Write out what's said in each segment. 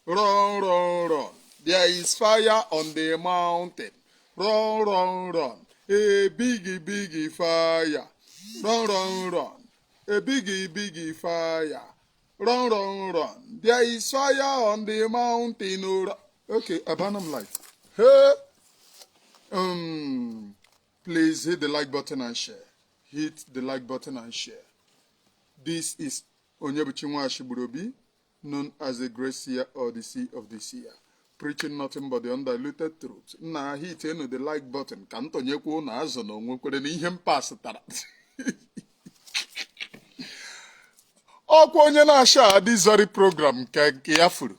Run, run, run. There is fire on the mountain. Run, run, run. A biggie, biggie fire. Run, run, run. A biggie, biggie fire. Run, run, run. There is fire on the mountain. Okay, abandon life. Hey. Please hit the like button and share. Hit the like button and share. This is Onyebuchi Nwashigburobi, known as the Great Seer or the Sea of the Seer, preaching nothing but the undiluted truth. Now hit the like button. Kantonyekwo na azo no nwekwere na ihe mpasitara. Okwa onye na-share this very program ke ya furu.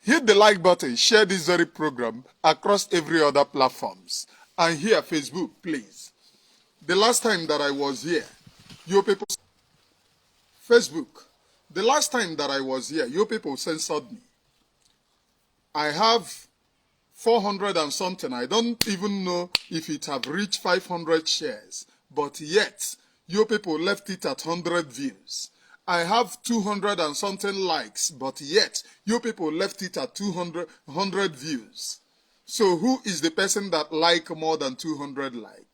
Hit the like button, share this very program across every other platforms. And here, Facebook, please. The last time that I was here, you people... Facebook, the last time that I was here, you people censored me. I have 400 and something. I don't even know if it have reached 500 shares. But yet, you people left it at 100 views. I have 200 and something likes, but yet you people left it at 100 views. So who is the person that like more than 200 like?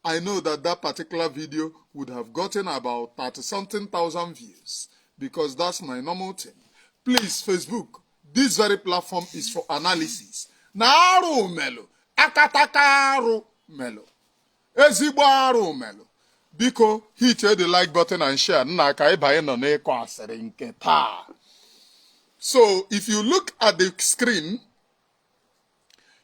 I know that that particular video would have gotten about 30-something thousand views because that's my normal thing. Please, Facebook, this very platform is for analysis. Naru melo, akatakaru melo, ezigbaru melo. Biko, hit the like button and share. So, if you look at the screen,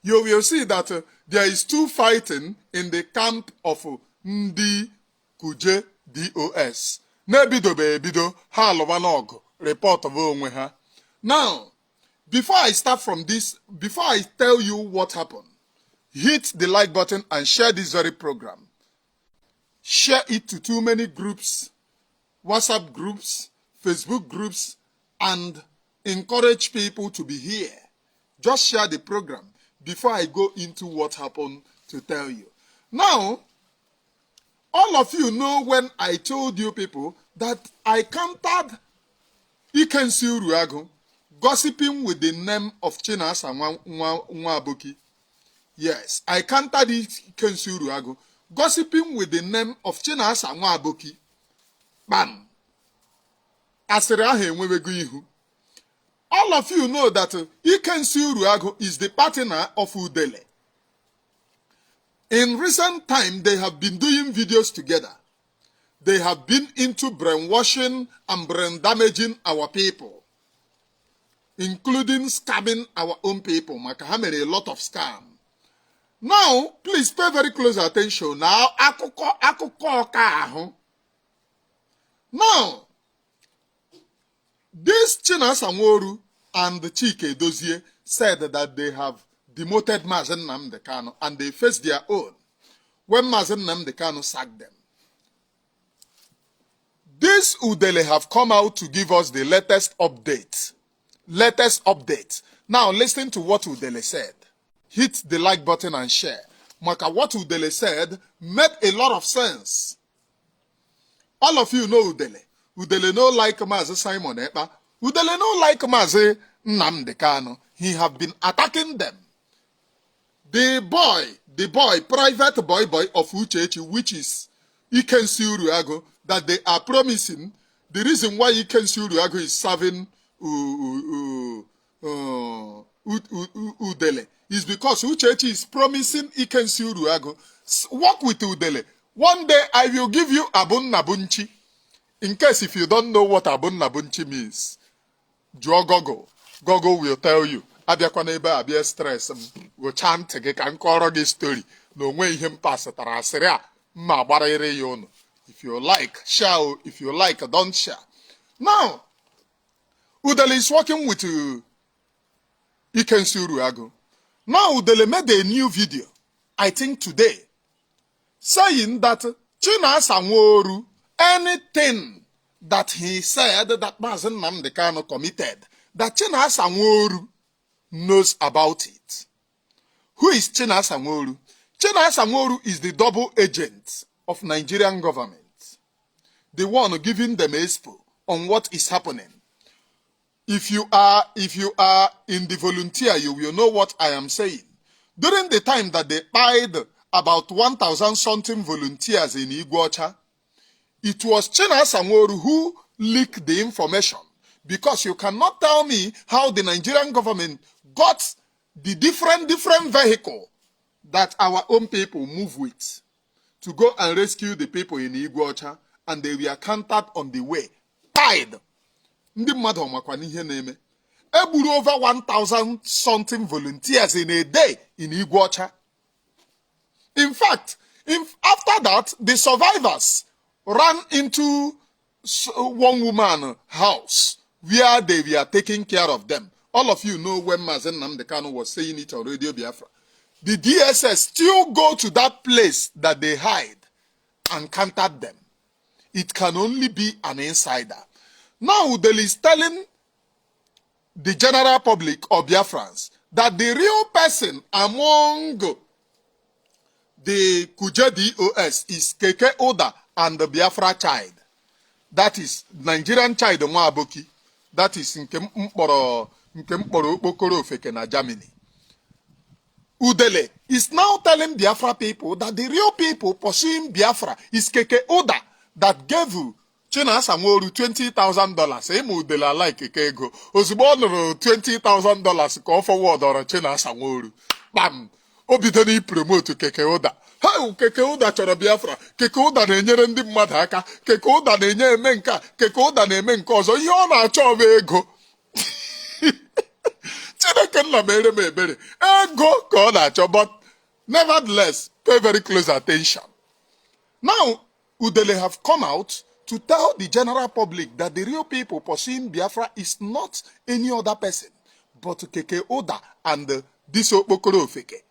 you will see that there is two fighting in the camp of Ndi Kuje DOS. Nebido bebido, ha lovanog, report of onwe ha. Now, before I start from this, before I tell you what happened, hit the like button and share this very program. Share it to too many groups, WhatsApp groups, Facebook groups, and encourage people to be here. Just share the program before I go into what happened to tell you. Now, all of you know when I told you people that I countered Ikensi Uruagu gossiping with the name of Chinasa Nworu. Yes, I countered Ikensi Uruagu gossiping with the name of Chinasa Nworu. Bam. Asịrị ahụ enwewego ihu. All of you know that Ikensi Uruagu is the partner of Udele. In recent time, they have been doing videos together. They have been into brainwashing and brain damaging our people, including scamming our own people. Maka ha mere a lot of scam. Now, please pay very close attention. Now, now, this Chinasa Nworu and Chike Dozie said that they have demoted Mazen Nnamdi Kanu and they faced their own when Mazen Nnamdi Kanu sacked them. This Udele have come out to give us the latest update. Now listen to what Udele said. Hit the like button and share. Maka, what Udele said made a lot of sense. All of you know Udele. Udele no like Mazi Simon Ekpa. Udele no like Mazi Nnamdi Kanu. He have been attacking them. The boy, private boy of Uchechi, which is Ikensi Uruagu, that they are promising. The reason why Ikensi Uruagu is serving Udele is because Uchechi is promising Ikensi Uruagu, work with Udele. One day I will give you Abun Nabunchi. In case if you don't know what Abun Nabunchi means, Joe Gogo. Gogo will tell you. Abịakwana ebe abịa stress go chant gị ka nkọrọ gị story na onwe ihe mpasatara asịrị a mma gbarịrị ya ụnụ. If you like, share. If you like, don't share. Now, Udele is working with Ikensi Uruagu. Now, Udele made a new video, I think today, saying that Chinasa Nworu, anything that he said that Mazen Nnamdi Kanu committed, that Chinasa Nworu knows about it. Who is Chinasa Nworu? Chinasa Nworu is the double agent of Nigerian government, the one giving them expo on what is happening. if you are in the volunteer, you will know what I am saying. During the time that they pied about 1,000 something volunteers in Iguacha, it was Chinasa Nworu who leaked the information, because you cannot tell me how the Nigerian government got the different vehicle that our own people move with to go and rescue the people in Iguacha, and they were counted on the way, tied. Ndị mmadụ makwa n'ihe na-eme. Egburu over 1,000 something volunteers in a day in Iguacha. In fact, after that, the survivors ran into one woman house where they were taking care of them. All of you know when Mazen Nnamdi Kanu was saying it on Radio Biafra. The DSS still go to that place that they hide and counted them. It can only be an insider. Now Udele is telling the general public of Biafrans that the real person among the Kuje DOS is Keke Ụda and the Biafra child. That is Nigerian child Nwaboki. That is nke mkpọrọ Okporo OFEKE na Germany. Udele is now telling Biafra people that the real people pursuing Biafra is Keke Ụda that gave Chinasa Nworu $20,000. Emu Udele like Keke ego. Ozugbo ọ nụrụ $20,000 ka ọ forward ọrọ Chinasa Nworu. Bam! O bidoro ipromote Keke Ụda. Ha, Keke Ụda chọrọ Biafra. Keke Ụda na-enyere ndị mmadụ aka. Keke Ụda na-enye eme nke a. Keke Ụda na-eme nke ọzọ. Ihe ọ na-achọ bụ ego. Chineke nna mere m ebere. Ego ka ọ na-achọ, but nevertheless, pay very close attention. Now, Udele have come out to tell the general public that the real people pursuing Biafra is not any other person, but Keke Ụda and this Okporo OFEKE.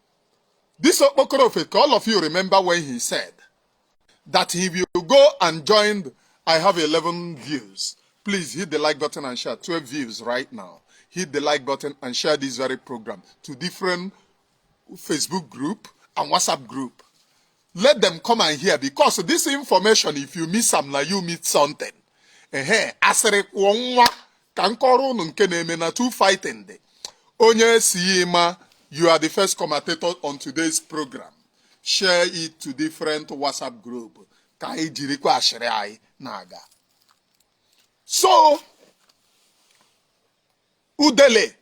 This Okporo OFEKE, all of you remember when he said that he will go and join, I have 11 views. Please hit the like button and share 12 views right now. Hit the like button and share this very program to different Facebook group and WhatsApp group. Let them come and hear, because this information, if you miss some, now you miss something. Asere kwonwa kankoro nke na-eme na two fighting day. Onye Siyema, you are the first commentator on today's program. Share it to different WhatsApp group. Ka ijirikwa ashiri ai naga. So, Udele,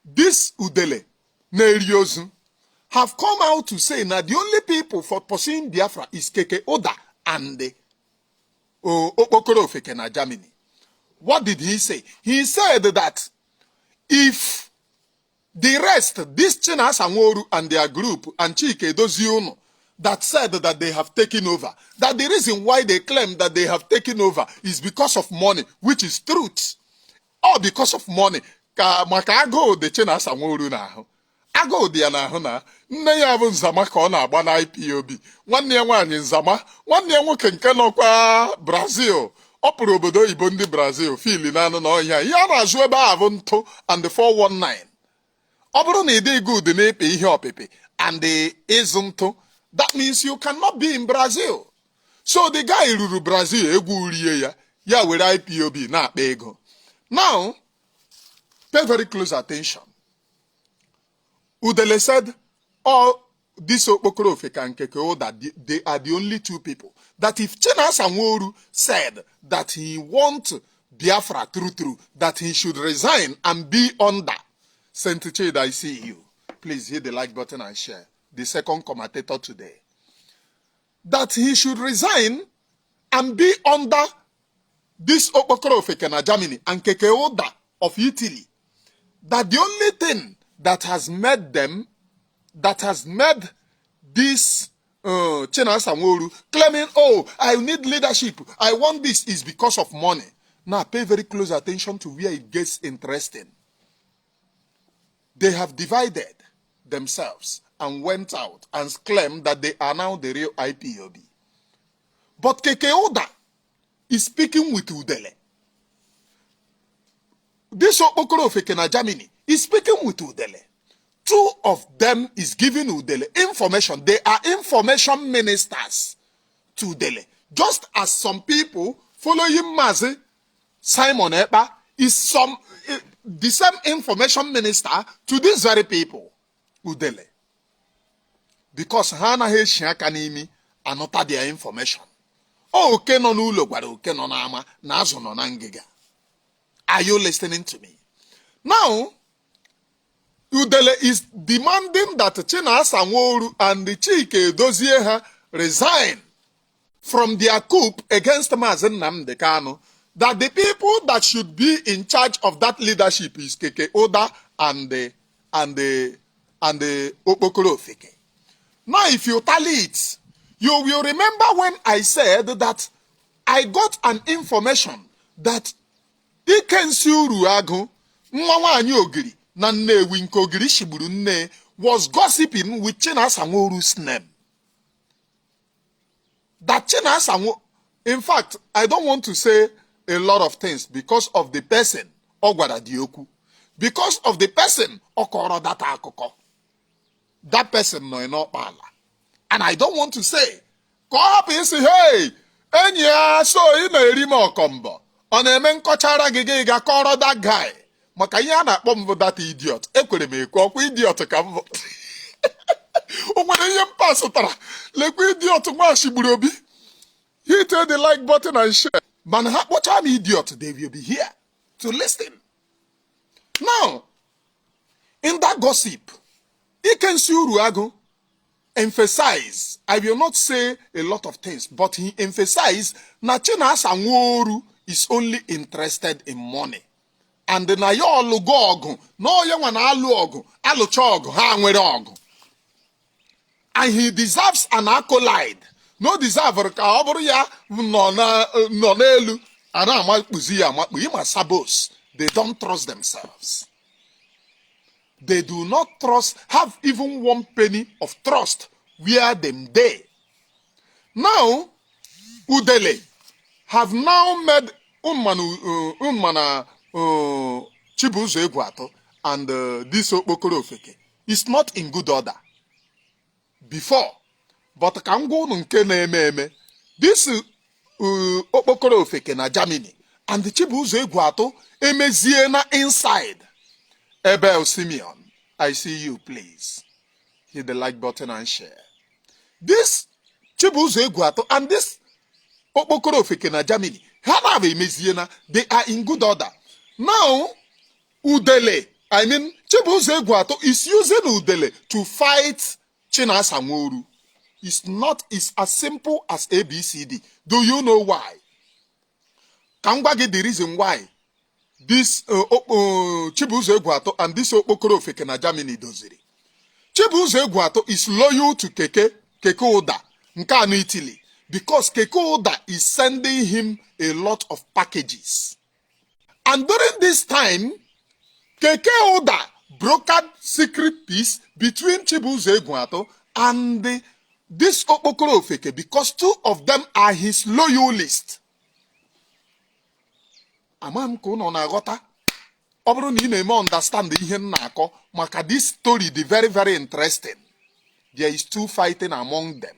this Udele, Neriozu, have come out to say that the only people for pursuing Biafra is Keke Ụda and the Okporo OFEKE na Germany. What did he say? He said that if the rest, this Chinasa Nworu and their group, and Chike Doziuno, that said that they have taken over, that the reason why they claim that they have taken over is because of money, which is truth, or because of money. Maka agụụ dị Chinasa Nworu n'ahụ. Agụụ dị ya n'ahụ na nne ya bụ nzama ka ọ na-agba na IPOB. Nwanne ya nwaanyị nzama, nwanne ya nwoke nke nọkwa Brazil. Ọ pụrụ obodo oyibo ndị Brazil, fili n'anụ na ọhịa. Ihe a na-azụ ebe a bụ ntụ and the 419. Ọ bụrụ na ị dị good na-epe ihe ọpịpị and ịzụ ntụ, that means you cannot be in Brazil. So the guy ruru Brazil, egwu urie ya, ya were IPOB na-akpa ego. Now, pay very close attention. Udele said, this Okporo OFEKE and Keke Ụda, they are the only two people. That if Chinasa Nworu said that he wants Biafra through, that he should resign and be under. Saint Chid, I see you. Please hit the like button and share. The second commentator today. That he should resign and be under this Okporo OFEKE na Germany and Keke Ụda of Italy. That the only thing that has made them, that has made this Chinasa Nworu claiming, oh, I need leadership, I want this, is because of money. Now pay very close attention to where it gets interesting. They have divided themselves and went out and claimed that they are now the real IPOB. But Keke Ụda is speaking with Udele. This Okporo OFEKE na Germany is speaking with Udele. Two of them is giving Udele information. They are information ministers to Udele. Just as some people following Mazi, Simon Ekpa, is some, the same information minister to these very people, Udele. Because Hana he shiakanimi anota their information. Oh, okay, no nulo gwara okay no nama nazo no nangiga. Are you listening to me? Now, Udele is demanding that Chinasa Nworu and the Keke Ụda resign from their coup against Mazi Nnamdi Kanu, that the people that should be in charge of that leadership is Keke Ụda and the Okporo OFEKE. Now, if you tally it, you will remember when I said that I got an information that Keke Ụda Nwanyi Ogiri na Nnewi nke Ogiri shigburu nne was gossiping with Chinasa Nworu's name. That Chinasa Nworu, in fact, I don't want to say a lot of things because of the person Ogwara Dioku. Because of the person Okoro Data Akoko. That person no Enokpala. And I don't want to say, go up and say, hey, enya so ina erime okombo. Ona-eme nkochara gige ga koro that guy. Maka ihe a na-akpọ m that idiot. Ekwere m ekwe ọkwa idiot ka m. O nwere ihe m pasụtara. Lekwa idiot nwa shigburu obi. Hit the like button and share. Man ha kpọcha m idiot, they will be here to listen. Now, in that gossip, Keke Ụda emphasize, I will not say a lot of things, but he emphasized that Chinasa Nworu is only interested in money. And na yo olugo ogu, no ye wana alu ogu, alucha ogu, ha nwere ogu. And he deserves an accolade. No deserve ka oburu ya no n'elu, ana amakpuzi ya amakpu, ima sabos. They don't trust themselves. They do not trust, have even one penny of trust where them they. Now, Udele have now made Unmana Chibuzo Egwato and this Okporo OFEKE. It's not in good order. Before, but Kango Nunke Neme, this Okporo OFEKE na Germany and the Chibuzo Egwato Emeziena inside. Ebel Simeon, I see you, please. Hit the like button and share. This Chibuzo Egwato and this Okporo OFEKE na Germany, they are in good order. Now, Udele, Chibuzo Egwato is using Udele to fight Chinasa Nworu. It's as simple as ABCD. Do you know why? Can I get the reason why this Chibuzo Egwato and this Okporo OFEKE na Germany doziri? Chibuzo Egwato is loyal to Keke Ụda, nke anu Italy, because Keke Ụda is sending him a lot of packages. And during this time, Keke Ụda brokered secret peace between Chibuzo Egwato and this Okporo OFEKE because two of them are his loyalists. Amam ko no na agota. Oburu ni na understand ihe na-akọ maka this story the very very interesting. There is two fighting among them.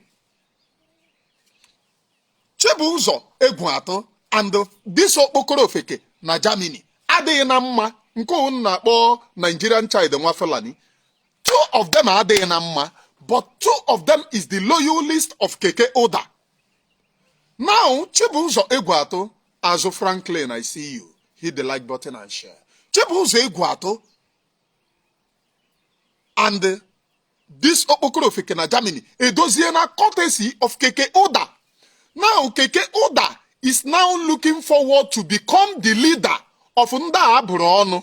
Chibuzo Egwato and this Okporo OFEKE na Germany adịghị na mma nke unu na-akpọ Nigerian child nwa Fulani. Two of them adịghị na mma, but two of them is the loyalist of Keke Ụda. Now Chibuzo Egwato, Azo Franklin, I see you. Hit the like button and share. Chibuzo Egwato and this Okporo OFEKE na Germany edoziena courtesy of Keke Ụda. Now Keke Ụda is now looking forward to become the leader of Nda Abrono,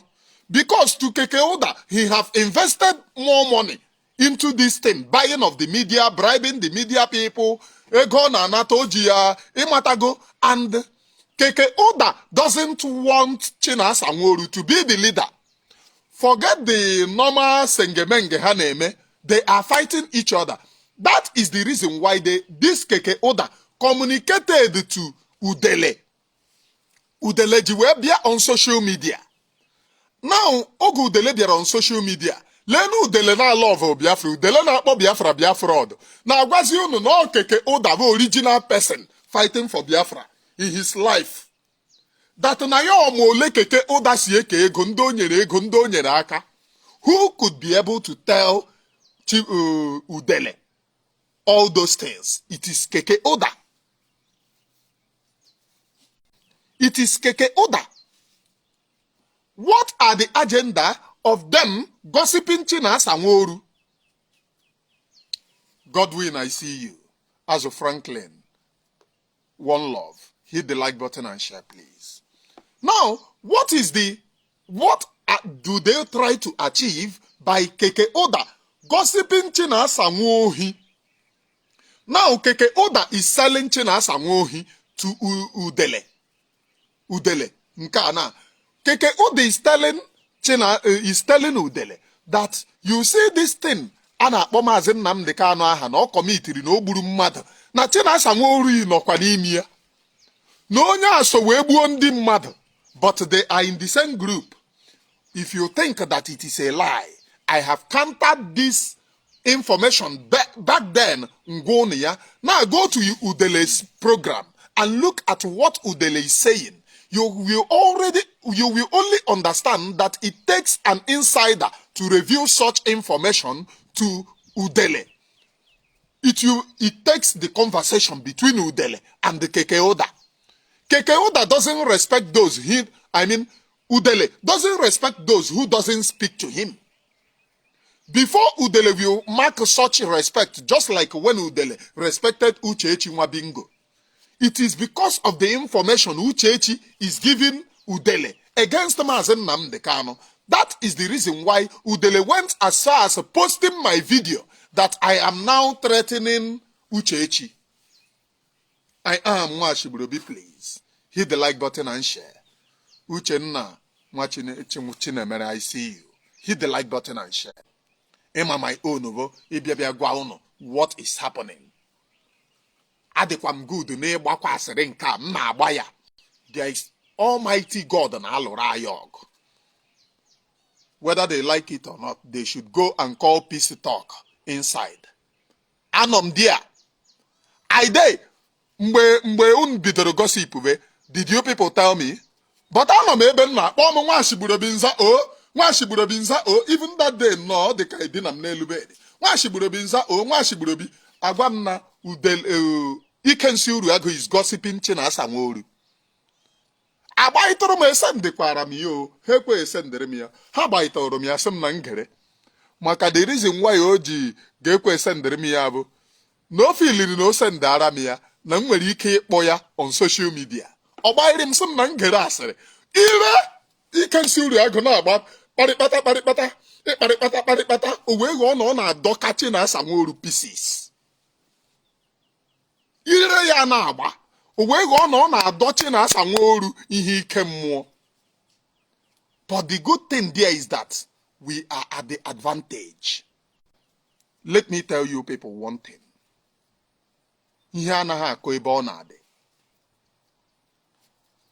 because to Keke Ụda he have invested more money into this thing, buying of the media, bribing the media people, ego na natojia, imatago, and Keke Ụda doesn't want Chinasa Nworu to be the leader. Forget the normal sengemenge haneme, they are fighting each other. That is the reason why this Keke Ụda communicated to Udele. Udele jiwebia on social media. Now, Ogu Udele bia on social media. Lenu Udele na love Biafra. Udele na akpo Biafra Biafra. Na agwazi unu no Keke Ụda the original person fighting for Biafra in his life. that na ya omole Keke Ụda si eke ego ndị o nyere aka. Who could be able to tell Udele all those things? It is Keke Ụda. It is Keke Ụda. What are the agenda of them gossiping Chinasa Nworu? Godwin, I see you. Azo Franklin, one love. Hit the like button and share, please. Now, what do they try to achieve by Keke Ụda gossiping Chinasa Nworu? Now, Keke Ụda is selling Chinasa Nworu to Udele. Nkana. Keke Ụda is telling Udele that you see this thing. Ana akpọ Maazị Nnamdi Kanu aha na ọ kọmitiri na o gburu mmadụ na Chinasa Nworu nọkwa n'ime ya na onye aso wee gbuo ndị mmadụ, but they are in the same group. If you think that it is a lie, I have countered this information back then. Now go to Udele's program and look at what Udele is saying. You will only understand that it takes an insider to reveal such information to Udele. It takes the conversation between Udele and the Keke Ụda. Keke Ụda doesn't respect those Udele doesn't respect those who doesn't speak to him. Before Udele will mark such respect, just like when Udele respected Uchechi Nwabingo, it is because of the information Uchechi is giving Udele against Maazị Nnamdi Kanu. That is the reason why Udele went as far as posting my video that I am now threatening Uchechi. I am Nwashiburobi, please. Hit the like button and share. Uchenna Chinemere, I see you. Hit the like button and share. Emma my own what is happening? Adekwam good n'ịgbakwa asịrị nke a m na-agba ya. There is Almighty God na alụrụ anyị ọgụ. Whether they like it or not, they should go and call peace talk inside. Anom there. I dey mgbe unu bidoro gossip we, did you people tell me? But anom ebe nna kpọọ m Nwashiburobi nza o, even that day no the ka edina m n'elu bed. Nwashiburobi nza o, Nwashiburobi agwa m na Udele Ikensi Uruagụ is gossiping Chinasa Nworu. Agbaitoro m esendekwara m yo, ha kwe esendere m ya. Ha gbaitoro m ya sị m na ngere. Maka the reason why o ji ga-ekwe esendere m ya bụ na o filiri na o sendara m ya na m nwere ike ịkpọ ya on social media. Ọ gbairi m sị m na ngere asịrị. Ire Ikensi Uruagụ na-agba kparịkpata o wee ghọọ na ọ na-adọka Chinasa Nworu pieces. Ire ya na-agba o wee ghọọ na ọ na-adọ Chinasa Nworu ihe ike mmụọ. But the good thing there is that we are at the advantage. Let me tell you people one thing. Ihe anaghị akọ ebe ọ na-adị.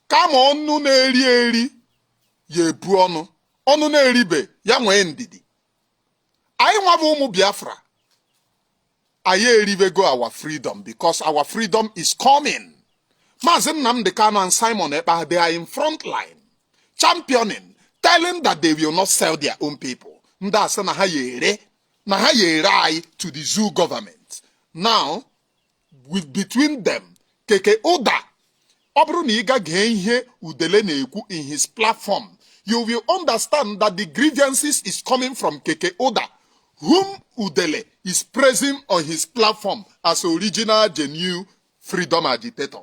Kama ọnụ na-eri eri ya ebu ọnụ na-eribe ya nwee ndidi. Anyị nwa bụ ụmụ Biafra. Anyị eribego our freedom because our freedom is coming. Maazị Nnamdi Kanu and Simon Ekpa, they are in front line, championing, telling that they will not sell their own people. Ndase na ha yere anyị to the zoo government. Now, between them, Keke Ụda, ọ bụrụ na ị ga gee ihe Udele na-ekwu in his platform, you will understand that the grievances is coming from Keke Ụda, whom Udele is praising on his platform as original genuine freedom agitator.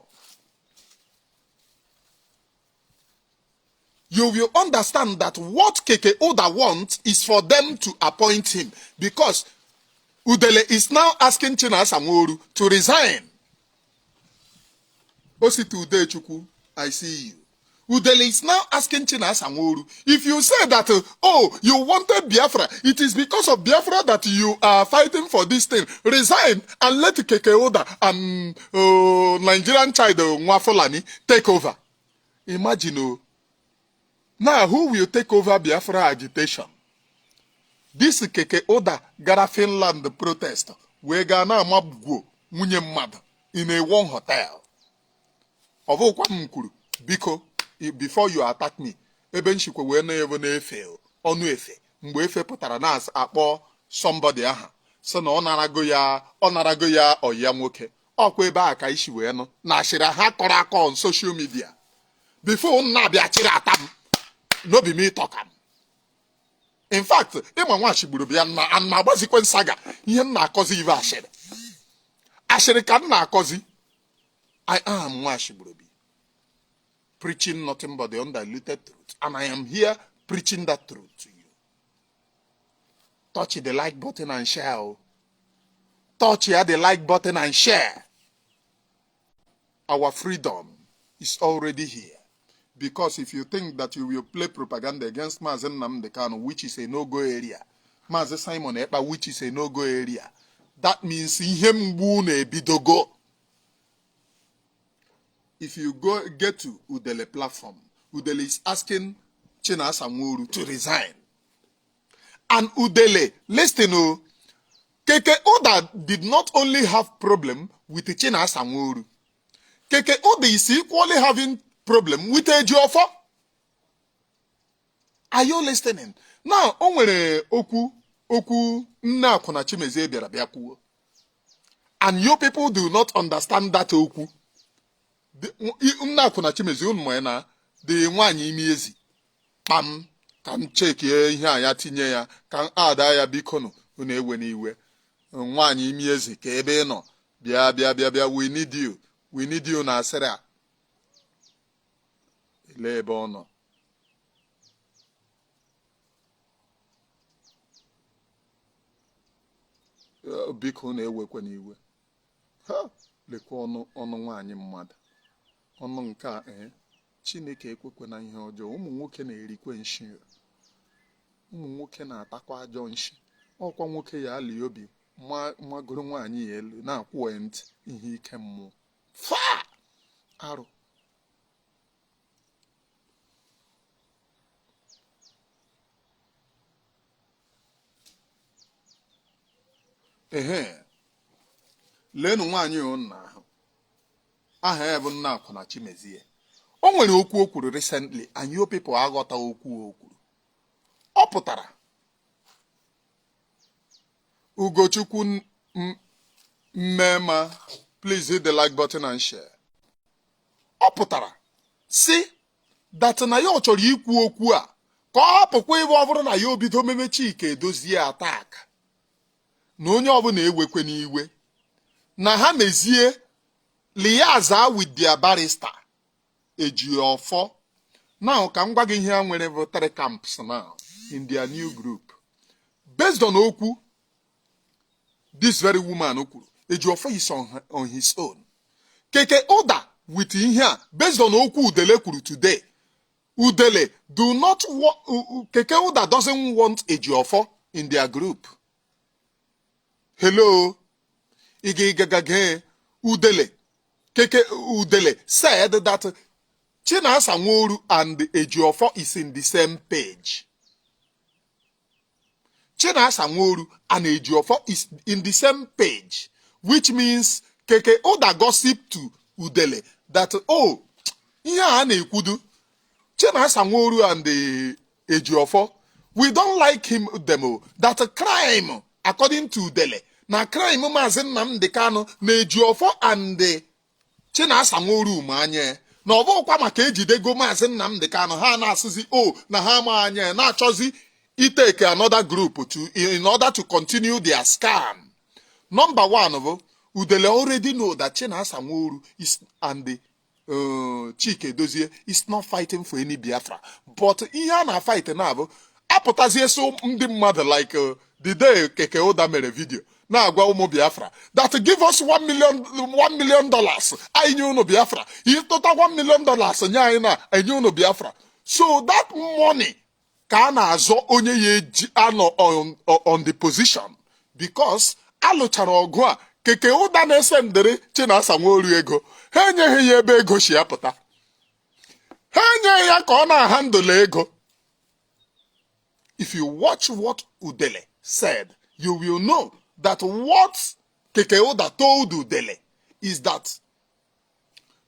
You will understand that what Keke Ụda wants is for them to appoint him, because Udele is now asking Chinasa Nworu to resign. Ositu Udechukwu, I see you. Udele is now asking Chinasa Nworu, if you say that, you wanted Biafra, it is because of Biafra that you are fighting for this thing. Resign and let Keke Ụda and Nigerian child Nwafulani take over. Imagine, now who will take over Biafra agitation? This Keke Ụda gara Finland protest. We gana mabgo munye mad in a one hotel. Ovo kwa mkuru, biko, before you attack me. Ebe nshikwe we na evo na efe onu efe mgbe efe pụtara na akpọ somebody aha so na ọ narago ya oya nwoke ọkwa ebe a ka ishi wee nụ na ashịrị ha kọrọ aka on social media before na abịa chịrị atam no be me talk am. In fact ịma nwa ashigburu bịa na agbazikwe nsaga ihe m na-akọzi ive ashịrị ka m na-akọzi. I am nwa ashigburu bi preaching nothing but the undiluted truth, and I am here preaching that truth to you. Touch the like button and share. Touch the like button and share. Our freedom is already here. Because if you think that you will play propaganda against Mazen Namdekano, which is a no-go area, Mazen Simon Epa, which is a no-go area, that means him wune bidogo. If you get to Udele platform, Udele is asking Chinasa Nworu to resign. And Udele, listen, Keke Ụda did not only have problem with Chinasa Nworu. Keke Ụda is equally having problem with Ejiofor. Are you listening? Now, o nwere okwu nna akuna Chimezie bịara bịa kwuo. And you people do not understand that okwu. Nna akuna Chimezie unu mo na the nwaanyị imi ezi. Pam ka m check ihe a ya tinye ya ka ada ya bikono unu ewe n'iwe. Nwaanyị imi ezi ka ebe ị nọ bịa we need you na asịrị a. Ile ebe ọ nọ. Biko na-ewekwe n'iwe. Ha lekwa ọnụ nwaanyị mmadụ. Ọnụ nke a Chineke ekwekwe na ihe ọjọọ. Ụmụ nwoke na-erikwe nshi. Ụmụ nwoke na-atakwa ajọ nshi. Ọkwa nwoke ya ali obi magoro nwaanyị ya elu na-akwụ ntị ihe ike mmụọ. Fa arụ. Lenu nwaanyị ụnna ahụ. Aha ya bụ nna akuna Chimezie. O nwere okwu o kwuru recently and you people aghọta okwu o kwuru. Ọ pụtara Ugochukwu Mmema, please hit the like button and share. Ọ pụtara si that na ya chọrọ ikwu okwu a ka ọ hapụkwa ebe ọ bụrụ na ya obido meme Chike Edozie attack. Na onye ọbụla ewekwe n'iwe na ha mezie liaza with their barrister Ejiofor. Now ka m gwa gị ihe ha nwere bụ 3 camps now in their new group based on okwu this very woman okwuru. Ejiofor is on his own. Keke Ụda with ihe a based on okwu Udele kwuru today. Udele do not want Keke Ụda doesn't want Ejiofor in their group. Hello, Udele. Keke Udele said that Chinasa Nworu and Ejiofor is in the same page. Chinasa Nworu and Ejiofor is in the same page, which means Keke Ụda gossip to Udele that ihe na-ekwudu Chinasa Nworu and Ejiofor, we don't like them. That a crime according to Udele. Na crime Maazị Nnamdi Kanu na Ejiofor and Chinasa Nworu ma anye na ọ bụkwa maka ejidego Maazị Nnamdi Kanu ha na-asịzi na ha ma anye na-achọzi itake another group in order to continue their scam. Number one, Udele already know that Chinasa Nworu is and Chike Edozie is not fighting for any Biafra, but ihe na fight na bụ apụtazie so ndị mmadụ like the day Keke Ụda mere video na agwa ụmụ Biafra that give us $1 million anyị nye unu Biafra. If total $1 million nye anyị na enye unu Biafra. So that money ka a na-azọ onye ya eji anọ on the position because alụchara ọgụ a. Keke Ụda na-ese ndere Chinasa Nworu ego ha enyeghị ya ebe ego si apụta. Ha enyeghị ya ka ọ na-handle ego. If you watch what Udele said, you will know that what Keke Ụda told Udele is that,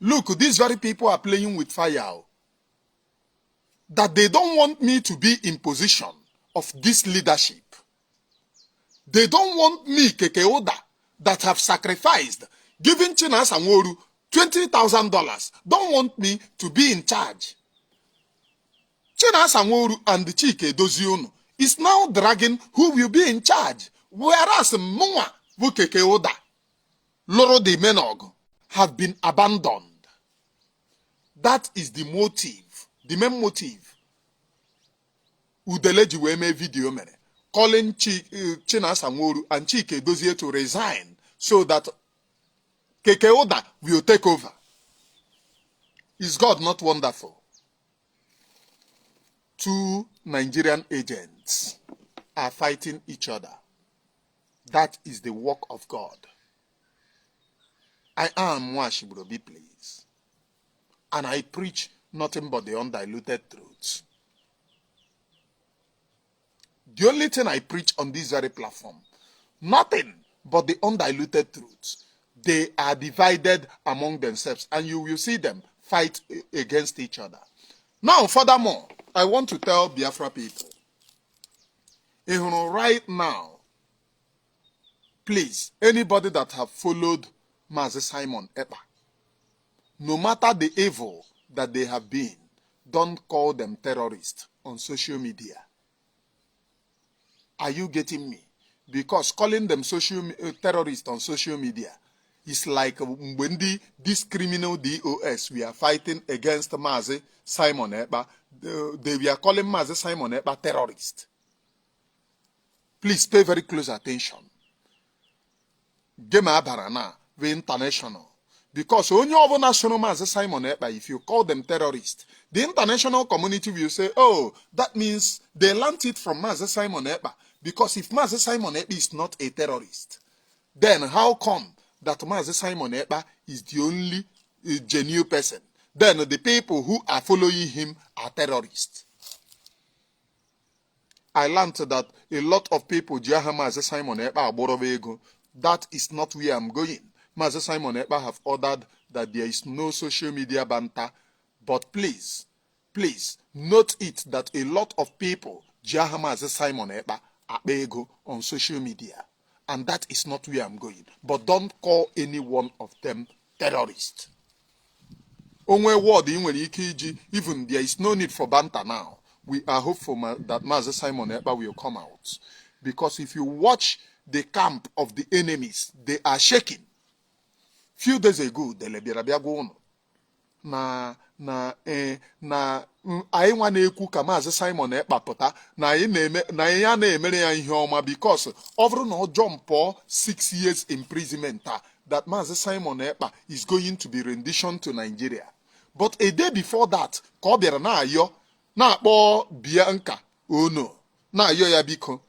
look, these very people are playing with fire. that they don't want me to be in position of this leadership. They don't want me, Keke Ụda, that have sacrificed, giving Chinasa Nworu $20,000, don't want me to be in charge. Chinasa Nworu and the Chike Doziunu is now dragging who will be in charge, whereas Mwa vu Keke Ụda, Loro de Menog, have been abandoned. That is the motive, the main motive. Udeleji weme video mere, calling Chinasa Nworu and Chike Dozie to resign so that Keke Ụda will take over. Is God not wonderful? Two Nigerian agents are fighting each other. That is the work of God. I am Mwashibrobi, please. And I preach nothing but the undiluted truths. The only thing I preach on this very platform, nothing but the undiluted truths. They are divided among themselves, and you will see them fight against each other. Now, furthermore, I want to tell Biafra people, right now, please, anybody that have followed Mazi Simon Ekpa, no matter the evil that they have been, don't call them terrorists on social media. Are you getting me? Because calling them terrorists on social media is like when this criminal DOS we are fighting against Mazi Simon Ekpa, they were calling Mazi Simon Ekpa terrorist. Please pay very close attention. Gema Barana, the international. Because only over national Mazi Simon Ekpa, if you call them terrorists, the international community will say, oh, that means they learned it from Mazi Simon Ekpa. Because if Mazi Simon Ekpa is not a terrorist, then how come that Mazi Simon Ekpa is the only genuine person? Then the people who are following him are terrorists. I learned that a lot of people, Mazi Simon Ekpa, Aborobego. That is not where I'm going. Mazi Simon Ekpa have ordered that there is no social media banter. But please, please note it that a lot of people, Mazi Simon Ekpa, Abego on social media, and that is not where I'm going. But don't call any one of them terrorist. Only word in even there is no need for banter now. We are hopeful that Mazi Simon Ekpa will come out, because if you watch the camp of the enemies, they are shaking. Few days ago, the Lebirabiago na anyị nwa na-ekwu ka Mazi Simon Ekpa pụta na anyị ya na-emere ya ihe ọma because ọ bụrụ na ọ jump 6 years imprisonment that Mazi Simon Ekpa is going to be rendition to Nigeria. But a day before that ka ọ bịara na-ayọ na-akpọ Bianca Ono na-ayọ ya biko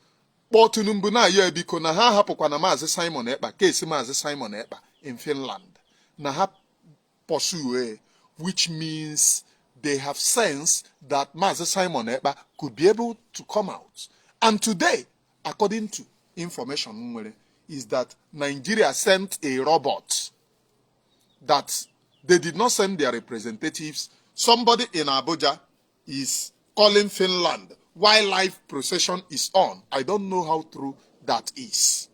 kpọọ Tinubu na-ayọ ya biko na ha hapụkwa na Mazi Simon Ekpa kesi Mazi Simon Ekpa in Finland na ha pursue, which means they have sensed that Mazi Simon Ekpa could be able to come out. And today, according to information, is that Nigeria sent a robot that they did not send their representatives. Somebody in Abuja is calling Finland while live procession is on. I don't know how true that is.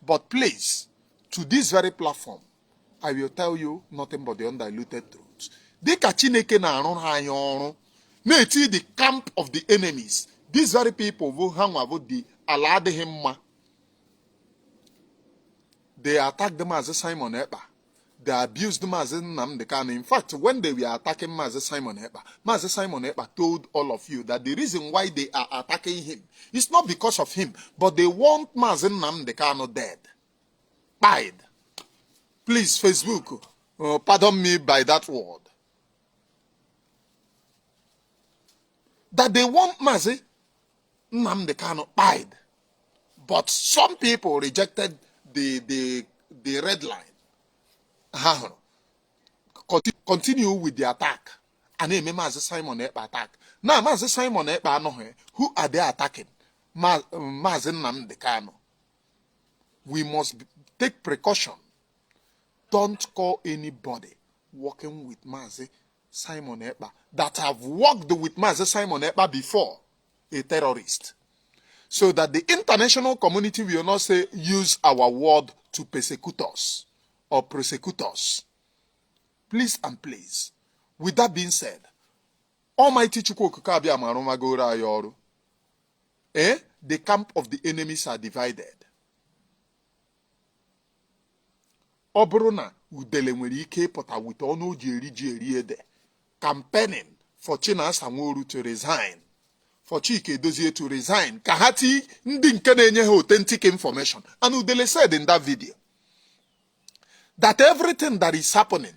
But please, to this very platform, I will tell you nothing but the undiluted truth. Dika Chineke na-arụ ha anya ọrụ na-eti the camp of the enemies. These very people who hang about the ala adịghị mma. They attacked the Mazi Simon Ekpa. They abused Mazi Nnamdi Kanu. In fact, when they were attacking Mazi Simon Ekpa told all of you that the reason why they are attacking him is not because of him, but they want Mazi Nnamdi Kanu dead. Died. Please, Facebook, pardon me by that word. That they want Mazi Nnamdi Kanu died. But some people rejected the red line. Continue with the attack. And then Mazi Simon Ekpa attack. Now, Mazi Simon Ekpa, who are they attacking? Mazi Nnamdi Kanu. We must take precaution. Don't call anybody working with Mazi Simon Ekpa that have worked with Mazi Simon Ekpa before, a terrorist. So that the international community will not say use our word to persecute us or prosecute us. Please and please. With that being said, Almighty Chukwuokike Abiama arụmagoro anyị ọrụ. The camp of the enemies are divided. Ọ bụrụ na udele nwere ike ịpụta with ọnụ o ji eri ji eri ede, campaigning for Chinasa Nworu to resign, for Chike Edozie to resign, ka ha ti ndị nke na-enye ha authentic information. And udele said in that video that everything that is happening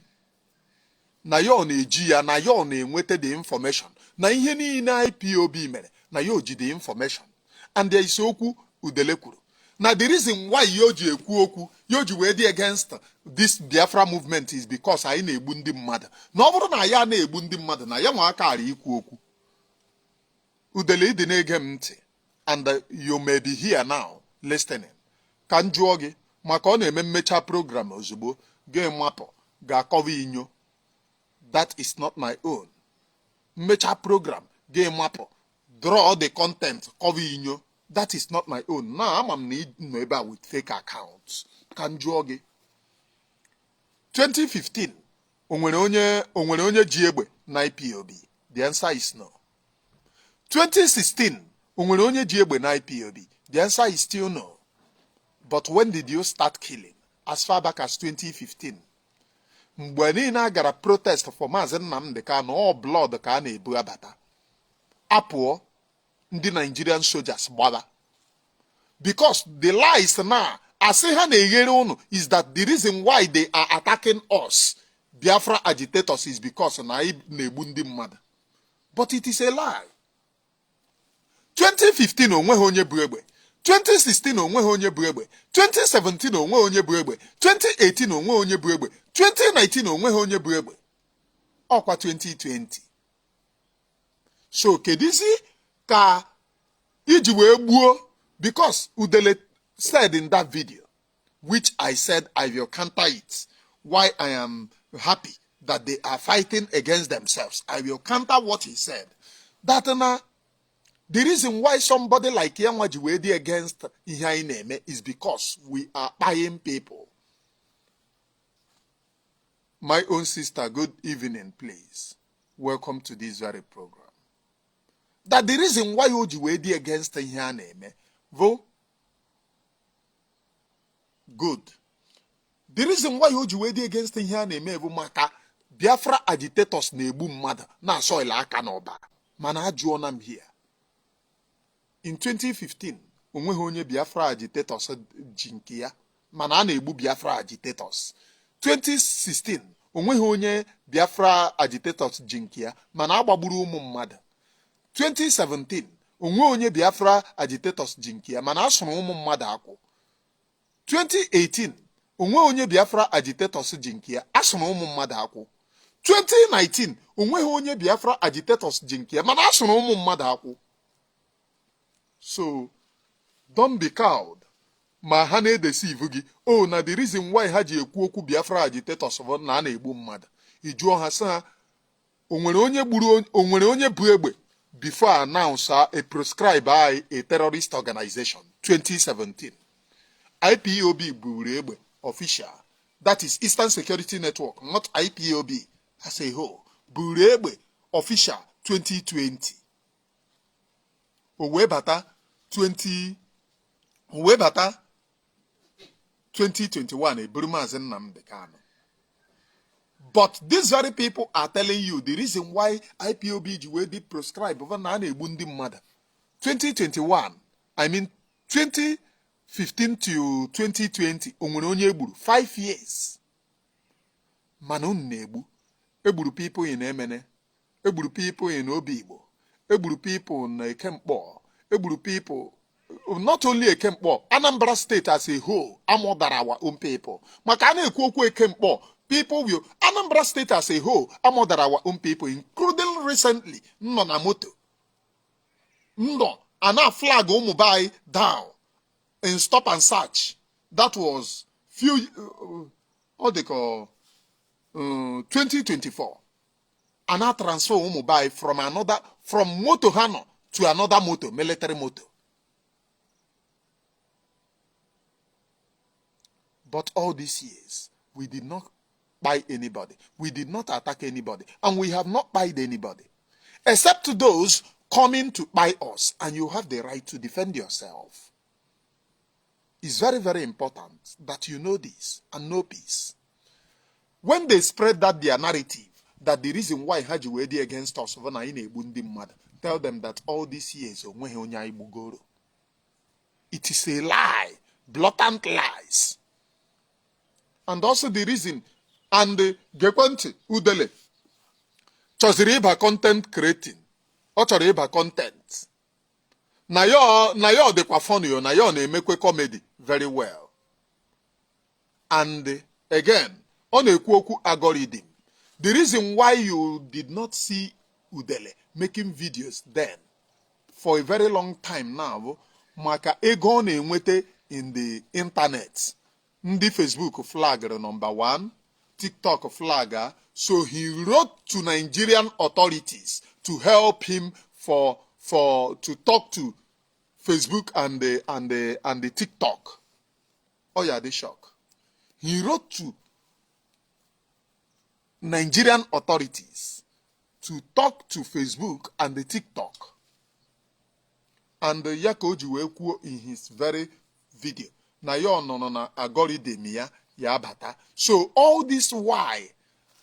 na yo na-eji ya, na yo na-enweta the information, na ihe niile IPOB mere na yo ji the information. And there is okwu udele kwuru. Now the reason why yoji ekwu okwu, yoji wee dị against this Biafra movement is because anyị na-egbu ndị mmadụ. Na ọ bụrụ na ya na-egbu ndị mmadụ, na ya nwa akara ikwu okwu. Udele ịdị na-ege m ntị, and you may be here now listening. Ka m jụọ gị, maka ọ na-eme mmecha program ozugbo, ga-emapụ, ga-akọwa inyo. That is not my own. Mmecha program, ga-emapụ, draw the content, cover inyo. That is not my own. Now I'm neighbor with fake accounts. Can you 2015, onwere onye ji egbe na IPOB. The answer is no. 2016, onwere onye ji egbe na IPOB. The answer is still no. But when did you start killing? As far back as 2015. Mgbe niile agara protest for Mazi Nnamdi Kanu, all blood ka a na-ebu abata. Apụọ ndị Nigerian soldiers gbaba. Because the lies now, as ha na-eghere unu, is that the reason why they are attacking us, Biafra agitators, is because na na-egbu ndị mmadụ. But it is a lie. 2015 onweghị onye bu egbe. 2016 onweghị onye bu egbe. 2017 onweghị onye bu egbe. 2018 onweghị onye bu egbe. 2019 onweghị onye bu egbe. Ọkwa 2020. So kedizi ka iji wee gbuo, because udele said in that video, which I said I will counter it, why I am happy that they are fighting against themselves. I will counter what he said. That the reason why somebody like Yanwaji Wedi against Ihaineme is because we are buying people. My own sister, good evening, please. Welcome to this very program. That the reason why Oji Wedi against Ihaineme, good. The reason why Oji Wedi against Ihaineme, maka Biafra agitators na-egbu mmadụ na soil aka n'ọba. Mana ajụọ na m here. In 2015, onweghị onye Biafra agitators ji nke ya, mana a na-egbu Biafra agitators. 2016, onweghị onye Biafra agitators ji nke ya, mana agbagburu ụmụ mmadụ. 2017, onwe onye Biafra agitators ji nke ya, mana asụrụ ụmụ mmadụ akwụ. 2018, onwe onye Biafra agitators ji nke ya, asụrụ ụmụ mmadụ akwụ. 2019, onweghị onye Biafra agitators ji nke ya, mana asụrụ ụmụ mmadụ akwụ. So, don't be cowed. Ma ha na-edeceive gị. Oh, na the reason why ha ji ekwu okwu Biafra agitators bụ na a na-egbu mmadụ. Ị jụọ ha sị ha, onwere onye bu egbe before I announce a proscribe by a terrorist organization. 2017. IPOB buru egbe official. That is Eastern Security Network, not IPOB as a whole. Buru egbe official 2020. Owebata 2021, a Burma Mazi Kanu. But these very people are telling you the reason why IPOB will be proscribed over Nane Bundi Mother. 2021, I mean 2015 to 2020, 5 years. Manon Nebu, Eburu people in Emene, Eburu people in Obibo, Eburu people in Kempo, Eburu people, not only a Kempo, Anambra State as a whole, Amodara our own people. Makane Koko Kempo. People will, Anambra State as a whole, among our own people, including recently, Nonamoto. No, and our flag Omubai down and stop and search. That was few, what they call, 2024. and now transfer mobile from motor hano to another motor, military motor. But all these years, we did not buy anybody. We did not attack anybody. And we have not buyed anybody. Except to those coming to buy us. And you have the right to defend yourself. It's very, very important that you know this and know peace. When they spread that their narrative, that the reason why Haji Wedi against us, tell them that all these years, it is a lie, blatant lies. And also the reason, and Gekwenti Udele, chọziri ịba content creating, ọ chọrọ ịba content. Na yo dịkwa funny yo, na yo na-emekwe comedy very well. And again, ọ na-ekwu okwu algorithm. The reason why you did not see Udele making videos then, for a very long time now, maka ego ọ na-enwete in the internet. Ndị Facebook flagger number 1, TikTok flagger. So he wrote to Nigerian authorities to help him to talk to Facebook and the TikTok. Oh yeah, they shock. He wrote to Nigerian authorities to talk to Facebook and the TikTok. And Yakoji Wekuo in his very video. Na yo no na algorithm ya bata. So all this why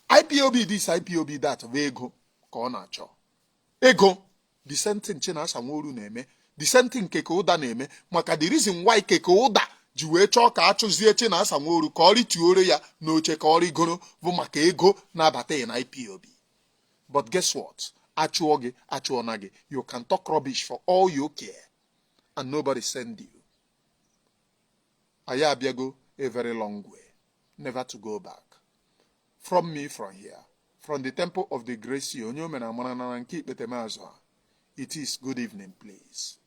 IPOB this, IPOB that, ego ka ọ na-achọ. Ego, the same thing Chinasa Nworu na-eme, the same thing Keke Ụda na-eme, maka the reason why Keke Ụda ji wee chọọ ka achụzie Chinasa Nworu ka ọ rituoro ya n'oche ka ọ rigoro bụ maka ego na-abata in IPOB. But guess what? Achụọ gị, achụọ na gị. You can talk rubbish for all you care, and nobody send you. Anyị abịago a very long way, never to go back. From me, from here, from the temple of the grace, it is good evening, please.